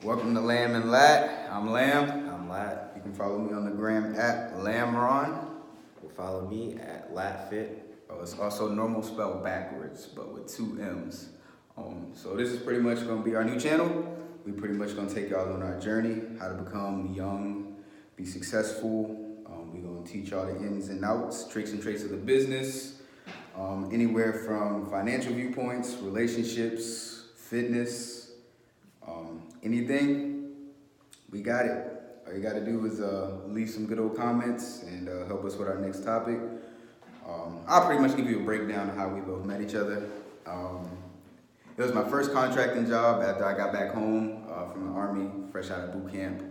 Welcome to Lamb and Latt. I'm Lamb. I'm Latt. You can follow me on the gram at Lamron. You follow me at LattFit. It's also normal spelled backwards, but with two M's. So this is pretty much going to be our new channel. We pretty much going to take y'all on our journey, how to become young, be successful. We're going to teach y'all the ins and outs, tricks and traits of the business. Anywhere from financial viewpoints, relationships, fitness, anything, we got it. All you got to do is leave some good old comments and help us with our next topic. I'll pretty much give you a breakdown of how we both met each other. It was my first contracting job after I got back home from the Army, fresh out of boot camp.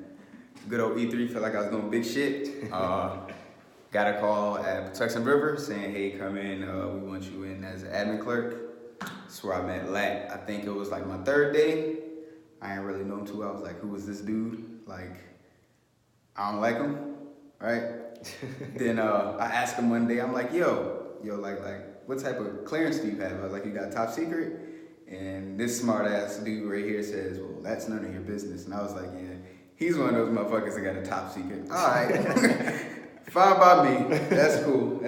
Good old E3, felt like I was doing big shit. Got a call at Texan River saying, hey, come in, we want you in as an admin clerk. That's where I met Latt. I think it was like my third day. I ain't really known too well. I was like, who was this dude? Like, I don't like him, right? Then I asked him one day, I'm like, like, what type of clearance do you have? I was like, you got top secret? And this smart ass dude right here says, well, that's none of your business. And I was like, yeah, he's one of those motherfuckers that got a top secret. All right, fine by me. That's cool.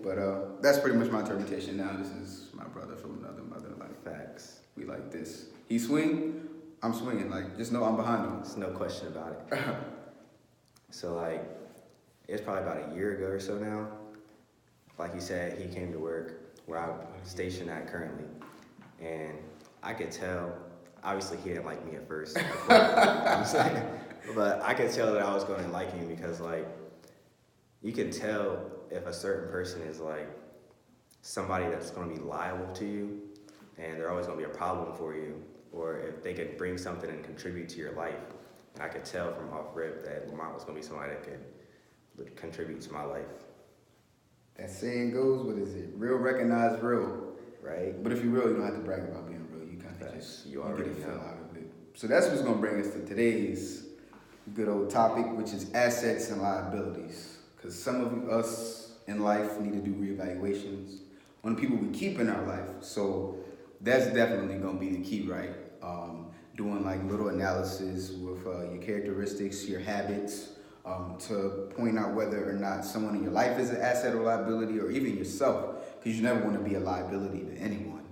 But that's pretty much my interpretation now. This is my brother from another mother. Like, Facts. we like this. He swing, I'm swinging. Like, just know I'm behind him. There's no question about it. So, it's probably about a year ago or so now. Like you said, he came to work where I'm stationed at currently. And I could tell, obviously he didn't like me at first. But I could tell that I was going to like him because, you can tell if a certain person is, somebody that's going to be liable to you and they're always going to be a problem for you, or if they could bring something and contribute to your life. And I could tell from off rip that Lamont was going to be somebody that could contribute to my life. That saying goes, what is it? Real recognize real. Right? But if you're real, you don't have to brag about being real. You kind of just You already get a feel know. out of it. So that's what's going to bring us to today's good old topic, which is assets and liabilities. Because some of us in life need to do reevaluations on the people we keep in our life. So that's definitely going to be the key, right? Doing little analysis with your characteristics, your habits, to point out whether or not someone in your life is an asset or liability, or even yourself, because you never want to be a liability to anyone.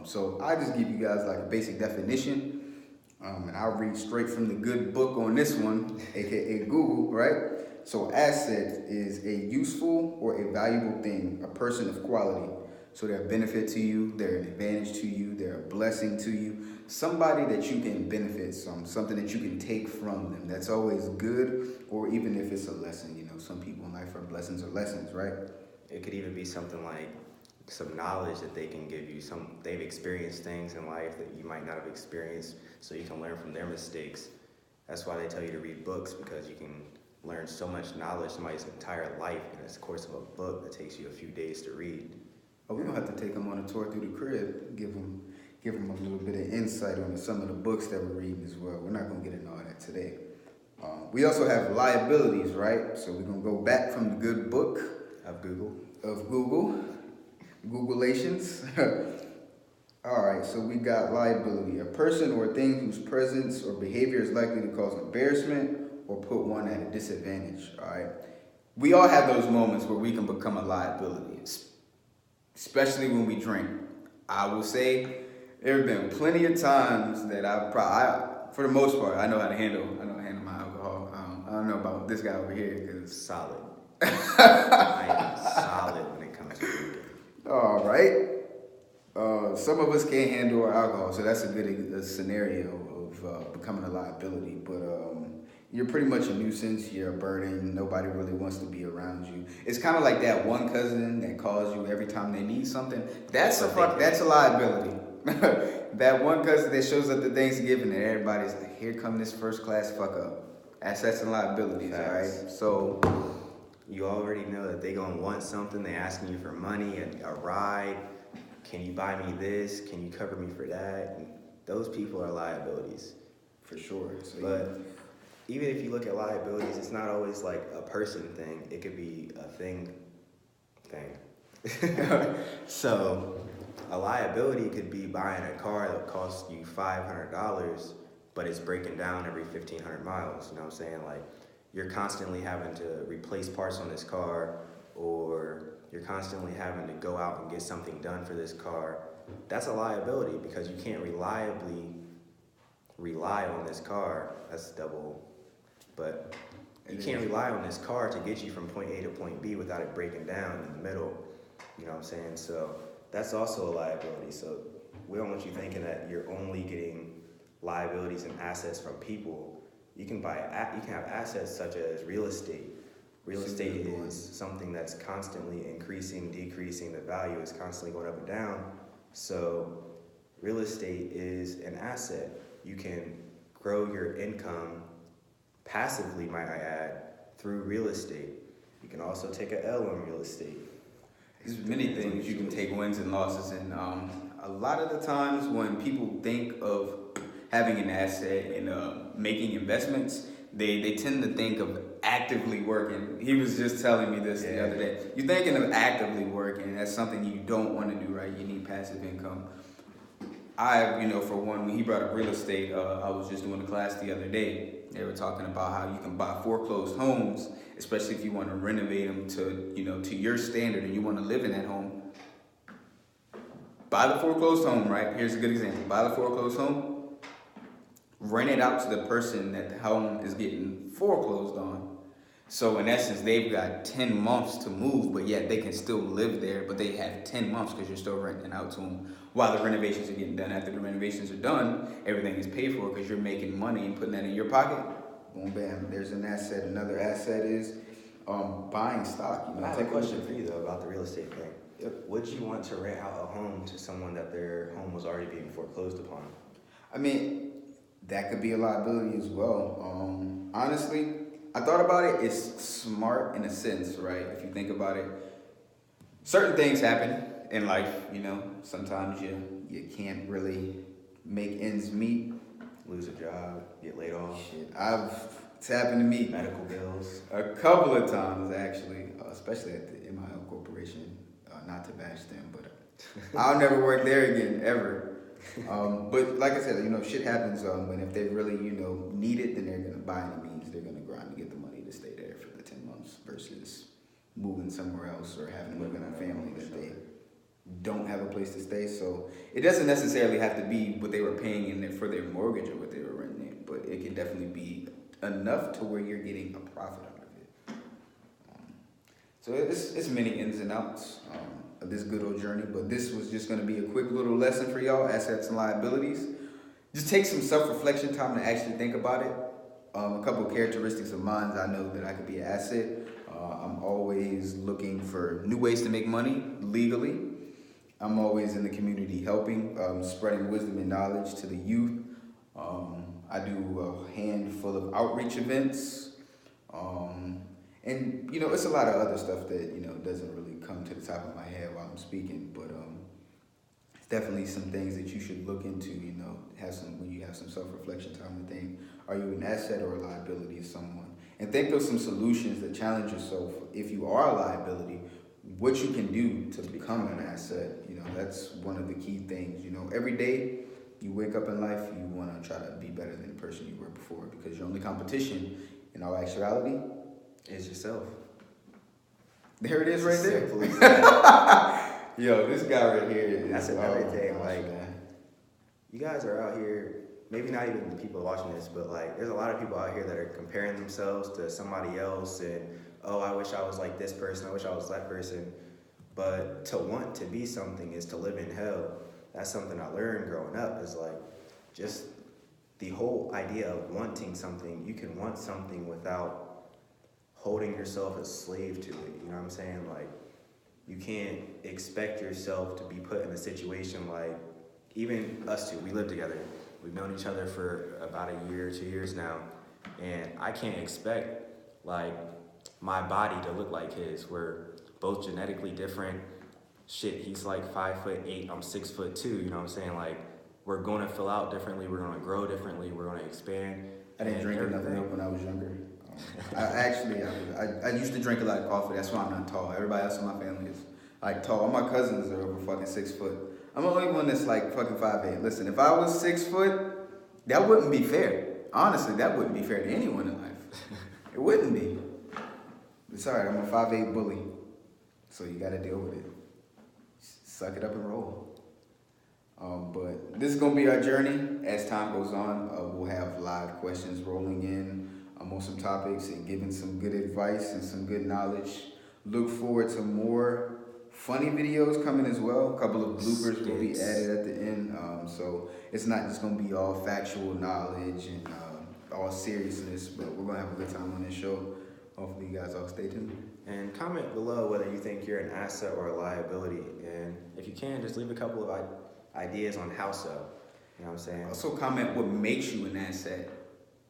So I just give you guys a basic definition, and I'll read straight from the good book on this one, aka Google, right? So asset is a useful or a valuable thing, a person of quality. So they're a benefit to you, they're an advantage to you, they're a blessing to you, somebody that you can benefit from, something that you can take from them. That's always good, or even if it's a lesson. Some people in life are blessings or lessons, right? It could even be something like some knowledge that they can give you. They've experienced things in life that you might not have experienced, so you can learn from their mistakes. That's why they tell you to read books, because you can learn so much knowledge, somebody's entire life in the course of a book that takes you a few days to read. Oh, we don't have to take them on a tour through the crib, give them a little bit of insight on some of the books that we're reading as well. We're not going to get into all that today. We also have liabilities, right? So we're going to go back from the good book Of Google. Googleations. All right, so we got liability, a person or thing whose presence or behavior is likely to cause embarrassment or put one at a disadvantage, all right? We all have those moments where we can become a liability, especially when we drink. I will say there have been plenty of times that for the most part, I know how to handle my alcohol. I don't know about this guy over here, because Solid. I am solid when it comes to drinking. all right. Some of us can't handle our alcohol, so that's a good scenario of becoming a liability. But you're pretty much a nuisance. You're a burden. Nobody really wants to be around you. It's kind of like that one cousin that calls you every time they need something. That's a liability. That one cousin that shows up to Thanksgiving and everybody's like, here come this first class fuck up. Assets and liabilities, Facts. all right? So You already know that they're going to want something. They're asking you for money, a ride. Can you buy me this? Can you cover me for that? And those people are liabilities. for sure. So But even if you look at liabilities, it's not always like a person thing. It could be a thing. So a liability could be buying a car that costs you $500 but it's breaking down every 1,500 miles. You know what I'm saying? Like, you're constantly having to replace parts on this car, or you're constantly having to go out and get something done for this car. That's a liability because you can't reliably rely on this car. That's double, but you can't rely on this car to get you from point A to point B without it breaking down in the middle. You know what I'm saying? So that's also a liability. So we don't want you thinking that you're only getting liabilities and assets from people. You can have assets such as real estate. Real estate is something that's constantly increasing, decreasing. The value is constantly going up and down. So real estate is an asset. You can grow your income passively, might I add, through real estate. You can also take an L on real estate. There's many things you can take wins and losses, and a lot of the times when people think of having an asset and making investments, they tend to think of actively working. He was just telling me this the other day. You're thinking of actively working. That's something you don't want to do, right? You need passive income. For one, when he brought up real estate, I was just doing a class the other day. They were talking about how you can buy foreclosed homes, especially if you want to renovate them to your standard and you want to live in that home. Buy the foreclosed home, right? Here's a good example. Buy the foreclosed home, rent it out to the person that the home is getting foreclosed on. So in essence, they've got 10 months to move, but yet they can still live there, but they have 10 months because you're still renting out to them while the renovations are getting done. After the renovations are done, everything is paid for because you're making money and putting that in your pocket. Boom, bam, there's an asset. Another asset is buying stock. I have a question for you, though, about the real estate thing. Yep. Would you want to rent out a home to someone that their home was already being foreclosed upon? I mean, that could be a liability as well. Honestly, I thought about it. It's smart in a sense, right? If you think about it, certain things happen in life. Sometimes you can't really make ends meet. Lose a job, get laid off. Shit, it's happened to me. Medical bills. A couple of times actually, especially at the MIL Corporation. Not to bash them, but I'll never work there again ever. But like I said, shit happens. And if they really need it, then they're gonna by any means they're gonna grind to get the money to stay there for the 10 months versus moving somewhere else or having to live in a family that they don't have a place to stay. So it doesn't necessarily have to be what they were paying in there for their mortgage or what they were renting, but it can definitely be enough to where you're getting a profit out of it. So it's many ins and outs of this good old journey, but this was just going to be a quick little lesson for y'all, assets and liabilities. Just take some self-reflection time to actually think about it. A couple of characteristics of mine, I know that I could be an asset. I'm always looking for new ways to make money legally. I'm always in the community helping, spreading wisdom and knowledge to the youth. I do a handful of outreach events. And, it's a lot of other stuff that, doesn't really come to the top of my head while I'm speaking. But it's definitely some things that you should look into, when you have some self-reflection time and think, are you an asset or a liability to someone? And think of some solutions that challenge yourself. If you are a liability, what you can do to become an asset. That's one of the key things. Every day you wake up in life, you want to try to be better than the person you were before, because your only competition, in all actuality, is yourself. There it is, right there. Yo, this guy right here. That's another thing. Like, you guys are out here. Maybe not even the people watching this, but there's a lot of people out here that are comparing themselves to somebody else, and I wish I was like this person. I wish I was that person. But to want to be something is to live in hell. That's something I learned growing up. Is just the whole idea of wanting something. You can want something without holding yourself as slave to it. You know what I'm saying? You can't expect yourself to be put in a situation even us two, we live together. We've known each other for about a year, 2 years now. And I can't expect my body to look like his. We're both genetically different. Shit, he's 5'8", I'm 6'2", you know what I'm saying? We're gonna fill out differently, we're gonna grow differently, we're gonna expand. I didn't drink enough milk when I was younger. I used to drink a lot of coffee. That's why I'm not tall. Everybody else in my family is tall. All my cousins are over fucking 6 foot. I'm the only one that's fucking 5'8". Listen, if I was 6 foot, That wouldn't be fair. Honestly, that wouldn't be fair to anyone in life. It wouldn't be. It's alright, I'm a 5'8" bully. So you gotta deal with it. Suck it up and roll. But this is gonna be our journey. As time goes on, we'll have live questions rolling in on some topics and giving some good advice and some good knowledge. Look forward to more funny videos coming as well. A couple of bloopers will be added at the end. So it's not just gonna be all factual knowledge and all seriousness, but we're gonna have a good time on this show. Hopefully you guys all stay tuned. And comment below whether you think you're an asset or a liability. And if you can, just leave a couple of ideas on how so. You know what I'm saying? Also comment what makes you an asset.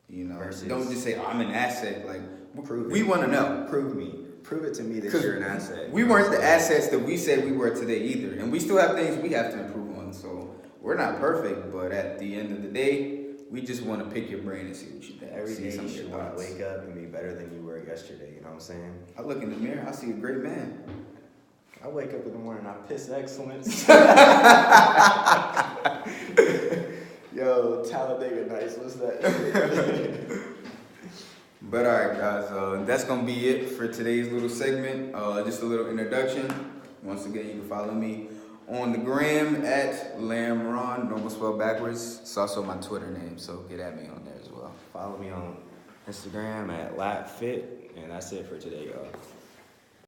You know, Versus, don't just say I'm an asset. Like, prove we it. want to know. Prove me. Prove it to me that you're an asset. We weren't the assets that we said we were today either, and we still have things we have to improve on. So we're not perfect, but at the end of the day, we just want to pick your brain and see what you think. Every See day some you of your should want to thoughts. wake up and be better than you were yesterday. You know what I'm saying? I look in the mirror, I see a great man. I wake up in the morning, I piss excellence. Yo, Talladega Nights, what's that? But all right, guys, that's gonna be it for today's little segment. Just a little introduction. Once again, you can follow me on the gram at Lamron, normal spelled backwards. It's also my Twitter name, so get at me on there as well. Follow me on Instagram at Latt Fit, and that's it for today, y'all.